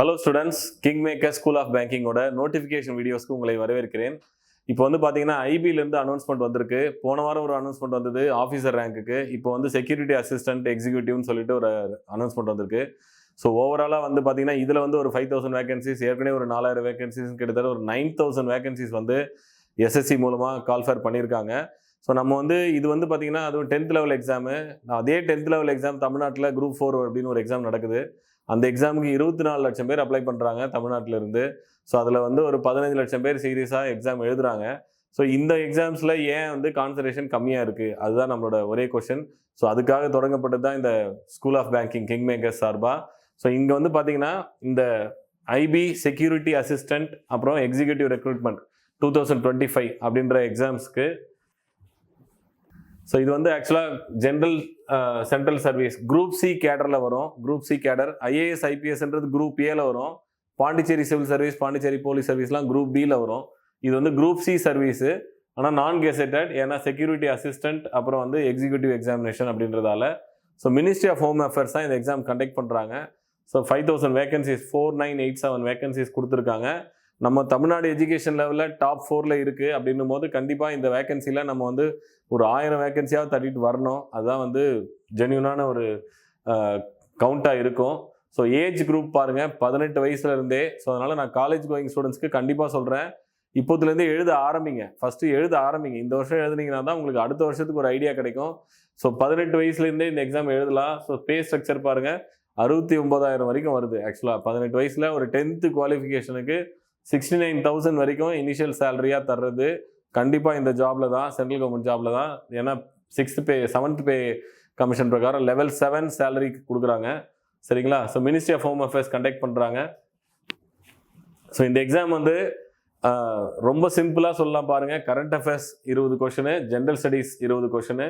Hello students, king maker school of பேங்கிங்கோட notification வீடியோஸ்க்கு உங்களை வரவேற்கிறேன். இப்போ வந்து பார்த்தீங்கன்னா ஐபியிலேருந்து அனௌன்ஸ்மெண்ட் வந்திருக்கு. போன வாரம் ஒரு அனௌன்ஸ்மெண்ட் வந்தது ஆஃபீஸர் ரேங்க்குக்கு. இப்போ வந்து செக்யூரிட்டி அசிஸ்டன்ட் எக்ஸிக்யூட்டிவ்னு சொல்லிட்டு ஒரு அனௌன்ஸ்மெண்ட் வந்திருக்கு. ஸோ ஓவராலாக வந்து பார்த்தீங்கன்னா இதில் வந்து ஒரு 5000 வேகன்சிஸ், ஏற்கனவே ஒரு 4000 வேகன்சிஸ், கிட்டத்தட்ட ஒரு 9000 வேகன்சிஸ் வந்து எஸ்எஸ்சி மூலமாக கால்ஃபேர் பண்ணியிருக்காங்க. ஸோ நம்ம வந்து இது வந்து பார்த்தீங்கன்னா அதுவும் 10th லெவல் எக்ஸாமு. அதே 10th லெவல் எக்ஸாம் தமிழ்நாட்டில் குரூப் 4 அப்படின்னு ஒரு எக்ஸாம் நடக்குது. அந்த எக்ஸாமுக்கு 24 லட்சம் பேர் அப்ளை பண்ணுறாங்க தமிழ்நாட்டில் இருந்து. ஸோ அதில் வந்து ஒரு 15 லட்சம் பேர் சீரியஸாக எக்ஸாம் எழுதுறாங்க. ஸோ இந்த எக்ஸாம்ஸில் ஏன் வந்து கான்சன்ட்ரேஷன் கம்மியாக இருக்குது, அதுதான் நம்மளோட ஒரே கொஷின். ஸோ அதுக்காக தொடங்கப்பட்டது தான் இந்த school of banking king makers சார்பாக. ஸோ இங்கே வந்து பார்த்தீங்கன்னா இந்த ஐபி செக்யூரிட்டி அசிஸ்டன்ட் அப்புறம் எக்ஸிக்யூட்டிவ் ரெக்ரூட்மெண்ட் 2025 அப்படின்ற எக்ஸாம்ஸ்க்கு ஸோ இது வந்து ஆக்சுவலாக general central service group C கேடரில் வரும். குரூப் சி கேடர் ஐஏஎஸ் ஐபிஎஸ்ன்றது குரூப் ஏல வரும். Pondicherry civil service, Pondicherry police சர்வீஸ்லாம் குரூப் பியில் வரும். இது வந்து குரூப் சி சர்வீஸு, ஆனால் நான் கெசட்டட். ஏன்னா செக்யூரிட்டி அசிஸ்டன்ட் அப்புறம் வந்து எக்ஸிக்யூட்டிவ் எக்ஸாமினேஷன் அப்படின்றதால so ministry of home affairs தான் இந்த எக்ஸாம் கண்டக்ட் பண்ணுறாங்க. ஸோ 5000 வேகன்சிஸ் 4987 வேகன்சிஸ் கொடுத்துருக்காங்க. நம்ம தமிழ்நாடு எஜுகேஷன் லெவலில் டாப் 4ல் இருக்குது அப்படின்னும் போது கண்டிப்பாக இந்த வேகன்சியில் நம்ம வந்து ஒரு 1000 வேகன்சியாவது தட்டிட்டு வரணும். அதுதான் வந்து ஜென்யூனான ஒரு கவுண்ட்டாக இருக்கும். ஸோ ஏஜ் குரூப் பாருங்கள் 18 வயசுல இருந்தே. ஸோ அதனால் நான் காலேஜ் கோயிங் ஸ்டூடெண்ட்ஸ்க்கு கண்டிப்பாக சொல்கிறேன், இப்போதுலேருந்தே எழுத ஆரம்பிங்க. ஃபஸ்ட்டு எழுத ஆரம்பிங்க. இந்த வருஷம் எழுதுனீங்கன்னா தான் உங்களுக்கு அடுத்த வருஷத்துக்கு ஒரு ஐடியா கிடைக்கும். ஸோ 18 வயசுலேருந்தே இந்த எக்ஸாம் எழுதலாம். ஸோ பே ஸ்ட்ரக்சர் பாருங்கள் 69,000 வரைக்கும் வருது. ஆக்சுவலாக 18 வயசில் ஒரு 10th குவாலிஃபிகேஷனுக்கு 69,000 வரைக்கும் இனிஷியல் சேலரியாக தர்றது கண்டிப்பாக இந்த ஜாபில் தான், சென்ட்ரல் கவர்மெண்ட் ஜாபில் தான். ஏன்னா 6th pay 7th pay commission பிரகாரம் லெவல் 7 சேலரி கொடுக்குறாங்க. சரிங்களா? So ministry of home affairs conduct பண்ணுறாங்க. ஸோ இந்த எக்ஸாம் வந்து ரொம்ப சிம்பிளாக சொல்லலாம் பாருங்கள். Current affairs 20 question, general studies 20 question,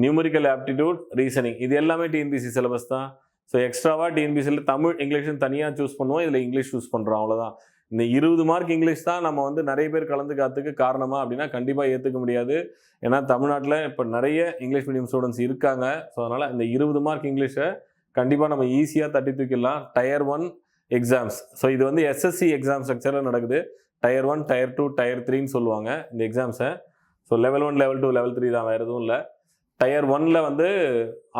numerical aptitude, reasoning, இது எல்லாமே டிஎன்பிசி சிலபஸ் தான். ஸோ எக்ஸ்ட்ராவாக டிஎன்பிசியில் தமிழ் இங்கிலீஷ்னு தனியாக சூஸ் பண்ணுவோம், இதில் இங்கிலீஷ் சூஸ் பண்ணுறோம், அவ்வளோதான். இந்த 20 மார்க் இங்கிலீஷ் தான் நம்ம வந்து நிறைய பேர் கலந்துக்காததுக்கு காரணமா அப்படின்னா கண்டிப்பாக ஏற்றுக்க முடியாது. ஏன்னா தமிழ்நாட்டில் இப்போ நிறைய இங்கிலீஷ் மீடியம் ஸ்டூடெண்ட்ஸ் இருக்காங்க. ஸோ அதனால் இந்த 20 மார்க் இங்கிலீஷை கண்டிப்பாக நம்ம ஈஸியாக தட்டி தூக்கிடலாம். Tyre 1 exams. ஸோ இது வந்து எஸ்எஸ்சி எக்ஸாம் ஸ்ட்ரக்சரில் நடக்குது. டயர் 1, டயர் 2, டயர் 3ன்னு சொல்லுவாங்க இந்த எக்ஸாம்ஸை. ஸோ லெவல் 1, லெவல் 2, லெவல் 3 தான், வேறு எதுவும் இல்லை. டயர் 1ல் வந்து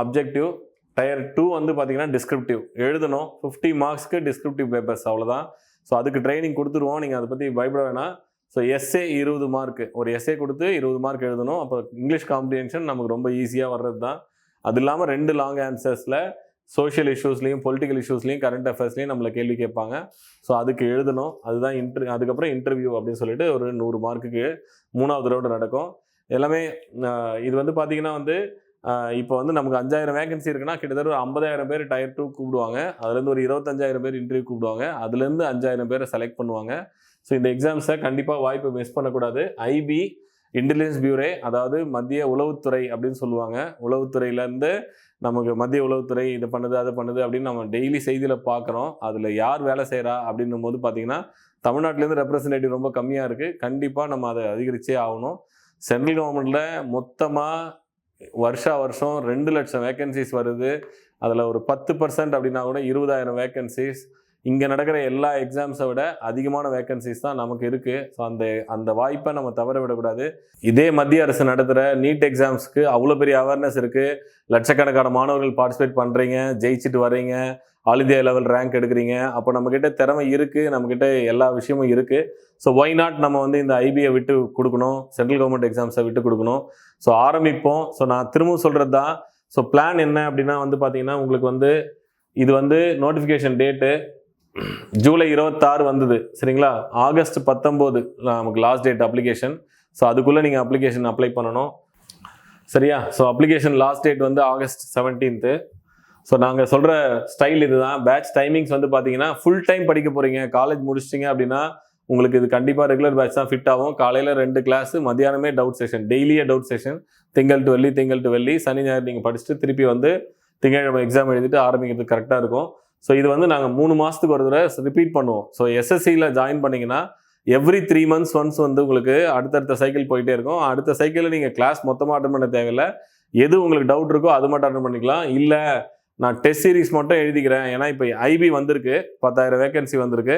அப்ஜெக்டிவ், டயர் 2 வந்து பார்த்தீங்கன்னா டிஸ்கிரிப்டிவ் எழுதணும். 50 மார்க்ஸ்க்கு டிஸ்கிரிப்டிவ் பேப்பர்ஸ், அவ்வளோதான். ஸோ அதுக்கு ட்ரைனிங் கொடுத்துருவோம், நீங்கள் அதை பற்றி பயப்பட வேணாம். ஸோ எஸ்ஏ 20 மார்க், ஒரு எஸ்ஏ கொடுத்து 20 மார்க் எழுதணும். அப்போ இங்கிலீஷ் காம்ப்ரிஹென்ஷன் நமக்கு ரொம்ப ஈஸியாக வர்றது தான். அது இல்லாமல் 2 லாங் ஆன்சர்ஸில் சோஷியல் இஷ்யூஸ்லையும் பொலிட்டிக்கல் இஷ்யூஸ்லையும் கரண்ட் அஃபேர்ஸ்லையும் நம்மளை கேள்வி கேட்பாங்க. ஸோ அதுக்கு எழுதணும். அதுதான் அதுக்கப்புறம் இன்டர்வியூ அப்படின்னு சொல்லிட்டு ஒரு 100 மார்க்குக்கு 3வது ரவுண்டு நடக்கும். எல்லாமே இது வந்து பார்த்தீங்கன்னா வந்து இப்போ வந்து நமக்கு 5000 வேகன்சி இருக்குன்னா கிட்டத்தட்ட ஒரு 50,000 பேர் டயர் 2 கூப்பிடுவாங்க. அதுலேருந்து ஒரு 25,000 பேர் இன்டர்வியூ கூப்பிடுவாங்க. அதுலேருந்து 5,000 பேரை செலக்ட் பண்ணுவாங்க. ஸோ இந்த எக்ஸாம்ஸை கண்டிப்பாக வாய்ப்பு மிஸ் பண்ணக்கூடாது. ஐபி இன்டெலிஜென்ஸ் பியூரோ, அதாவது மத்திய உளவுத்துறை அப்படின்னு சொல்லுவாங்க. உளவுத்துறையிலேருந்து நமக்கு மத்திய உளவுத்துறை இது பண்ணுது அது பண்ணுது அப்படின்னு நம்ம டெய்லி செய்தியில் பார்க்குறோம். அதில் யார் வேலை செய்கிறா அப்படின்னும் போது பார்த்தீங்கன்னா தமிழ்நாட்டிலேருந்து ரெப்ரசன்டேட்டிவ் ரொம்ப கம்மியாக இருக்குது. கண்டிப்பாக நம்ம அதை அதிகரிச்சே ஆகணும். சென்ட்ரல் கவர்மெண்ட்டில் மொத்தமாக வருஷம் 2 லட்சம் வேகன்சிஸ் வருது. அதில் ஒரு 10% அப்படின்னா கூட 20,000 வேகன்சிஸ். இங்கே நடக்கிற எல்லா எக்ஸாம்ஸை விட அதிகமான வேகன்சிஸ் தான் நமக்கு இருக்குது. ஸோ அந்த வாய்ப்பை நம்ம தவற விடக்கூடாது. இதே மத்திய அரசு நடத்துகிற நீட் எக்ஸாம்ஸ்க்கு அவ்வளோ பெரிய அவேர்னஸ் இருக்குது. லட்சக்கணக்கான மாணவர்கள் பார்ட்டிசிபேட் பண்ணுறீங்க, ஜெயிச்சுட்டு வர்றீங்க, ஆல் இந்தியா லெவல் ரேங்க் எடுக்கிறீங்க. அப்போ நம்மக்கிட்ட திறமை இருக்குது, நம்மக்கிட்ட எல்லா விஷயமும் இருக்குது. ஸோ ஒய் நாட் நம்ம வந்து இந்த ஐபியை விட்டு கொடுக்கணும், சென்ட்ரல் கவர்மெண்ட் எக்ஸாம்ஸை விட்டு கொடுக்கணும். ஸோ ஆரம்பிப்போம். ஸோ நான் திரும்பவும் சொல்கிறது தான். ஸோ பிளான் என்ன அப்படின்னா வந்து பார்த்தீங்கன்னா உங்களுக்கு வந்து இது வந்து நோட்டிஃபிகேஷன் டேட்டு ஜூலை 26 வந்தது. சரிங்களா? ஆகஸ்ட் 19 நமக்கு லாஸ்ட் டேட் அப்ளிகேஷன். ஸோ அதுக்குள்ளே நீங்கள் அப்ளிகேஷன் அப்ளை பண்ணணும். சரியா? ஸோ அப்ளிகேஷன் லாஸ்ட் டேட் வந்து ஆகஸ்ட் 17th. ஸோ நாங்கள் சொல்கிற ஸ்டைல் இதுதான். பேட்ச் டைமிங்ஸ் வந்து பார்த்தீங்கன்னா ஃபுல் டைம் படிக்க போகிறீங்க, காலேஜ் முடிச்சிட்டிங்க அப்படின்னா உங்களுக்கு இது கண்டிப்பாக ரெகுலர் பேட்ச் தான் ஃபிட் ஆகும். காலையில் 2 கிளாஸு, மதியானமே டவுட் செஷன், டெய்லியே டவுட் செஷன், திங்கள் டு வெள்ளி, சனி ஞாயிறு நீங்கள் படிச்சுட்டு திருப்பி வந்து திங்கட்கிழமை எக்ஸாம் எழுதிட்டு ஆரம்பிக்கிறதுக்கு கரெக்டாக இருக்கும். ஸோ இது வந்து நாங்கள் 3 மாதத்துக்கு ஒரு தடவை ரிப்பீட் பண்ணுவோம். ஸோ எஸ்எஸ்சியில் ஜாயின் பண்ணிங்கன்னா எவ்ரி 3 months ஒன்ஸ் வந்து உங்களுக்கு அடுத்தடுத்த சைக்கிள் போயிட்டே இருக்கும். அடுத்த சைக்கிளில் நீங்கள் கிளாஸ் மொத்தமாக அட்டன் பண்ண தேவையில்லை. எது உங்களுக்கு டவுட் இருக்கோ அது மட்டும் அட்டன் பண்ணிக்கலாம். இல்லை நான் டெஸ்ட் சீரிஸ் மட்டும் எழுதிக்கிறேன், ஏன்னா இப்போ ஐபி வந்திருக்கு, 10,000 வேகன்சி வந்திருக்கு.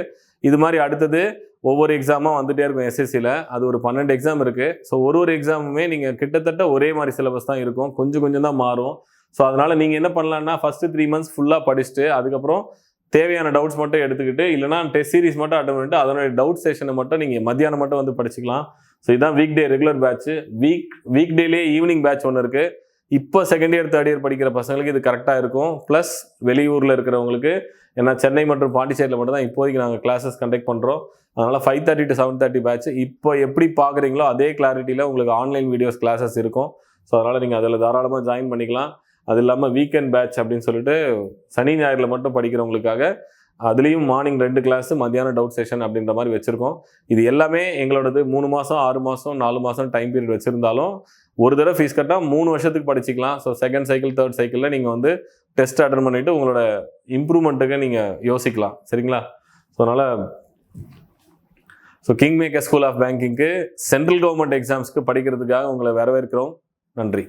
இது மாதிரி அடுத்தது ஒவ்வொரு எக்ஸாமாக வந்துகிட்டே இருக்கும் எஸ்எஸ்சியில். அது ஒரு 12 எக்ஸாம் இருக்குது. ஸோ ஒரு எக்ஸாமுமே நீங்கள் கிட்டத்தட்ட ஒரே மாதிரி சிலபஸ் தான் இருக்கும், கொஞ்சம் கொஞ்சம் தான் மாறும். ஸோ அதனால் நீங்கள் என்ன பண்ணலான்னா ஃபஸ்ட்டு 3 மந்த்ஸ் ஃபுல்லாக படிச்சுட்டு அதுக்கப்புறம் தேவையான டவுட்ஸ் மட்டும் எடுத்துக்கிட்டு, இல்லைனா டெஸ்ட் சீரிஸ் மட்டும் அட்டன் பண்ணிட்டு அதனுடைய டவுட் செஷனை மட்டும் நீங்கள் மத்தியானம் மட்டும் வந்து படிச்சுக்கலாம். ஸோ இதுதான் weekday regular batch. Week டேலேயே ஈவினிங் பேட்ச் ஒன்று இருக்குது. இப்போ செகண்ட் இயர் தேர்ட் இயர் படிக்கிற பசங்களுக்கு இது கரெக்டாக இருக்கும். ப்ளஸ் வெளியூரில் இருக்கிறவங்களுக்கு, ஏன்னா சென்னை மற்றும் பாண்டிச்சேரியில் மட்டும் தான் இப்போதைக்கு நாங்கள் கிளாஸஸ் கண்டக்ட் பண்ணுறோம். அதனால் 5:30 to 7:30 பேட்ச். இப்போ எப்படி பார்க்குறீங்களோ அதே கிளாரிட்டியில் உங்களுக்கு ஆன்லைன் வீடியோஸ் கிளாஸஸ் இருக்கும். ஸோ அதனால் நீங்கள் அதில் தாராளமாக ஜாயின் பண்ணிக்கலாம். அது இல்லாமல் வீக்கெண்ட் பேட்ச் அப்படின்னு சொல்லிட்டு சனி ஞாயிறில் மட்டும் படிக்கிறவங்களுக்காக அதுலேயும் மார்னிங் 2 கிளாஸு, மத்தியானம் டவுட் செஷன் அப்படின்ற மாதிரி வச்சுருக்கோம். இது எல்லாமே எங்களோடது 3 மாதம் 6 மாதம் 4 மாதம் டைம் பீரியட் வச்சுருந்தாலும் ஒரு தடவை ஃபீஸ் கட்டால் 3 வருஷத்துக்கு படிச்சிக்கலாம். ஸோ செகண்ட் சைக்கிள் தேர்ட் சைக்கிளில் நீங்கள் வந்து டெஸ்ட் அட்டன் பண்ணிவிட்டு உங்களோட இம்ப்ரூவ்மெண்ட்டுக்கு நீங்கள் யோசிக்கலாம். சரிங்களா? ஸோ அதனால் கிங் மேக்கர் ஸ்கூல் ஆஃப் பேங்கிங்க்கு சென்ட்ரல் கவர்மெண்ட் எக்ஸாம்ஸ்க்கு படிக்கிறதுக்காக உங்களை வரவேற்கிறோம். நன்றி.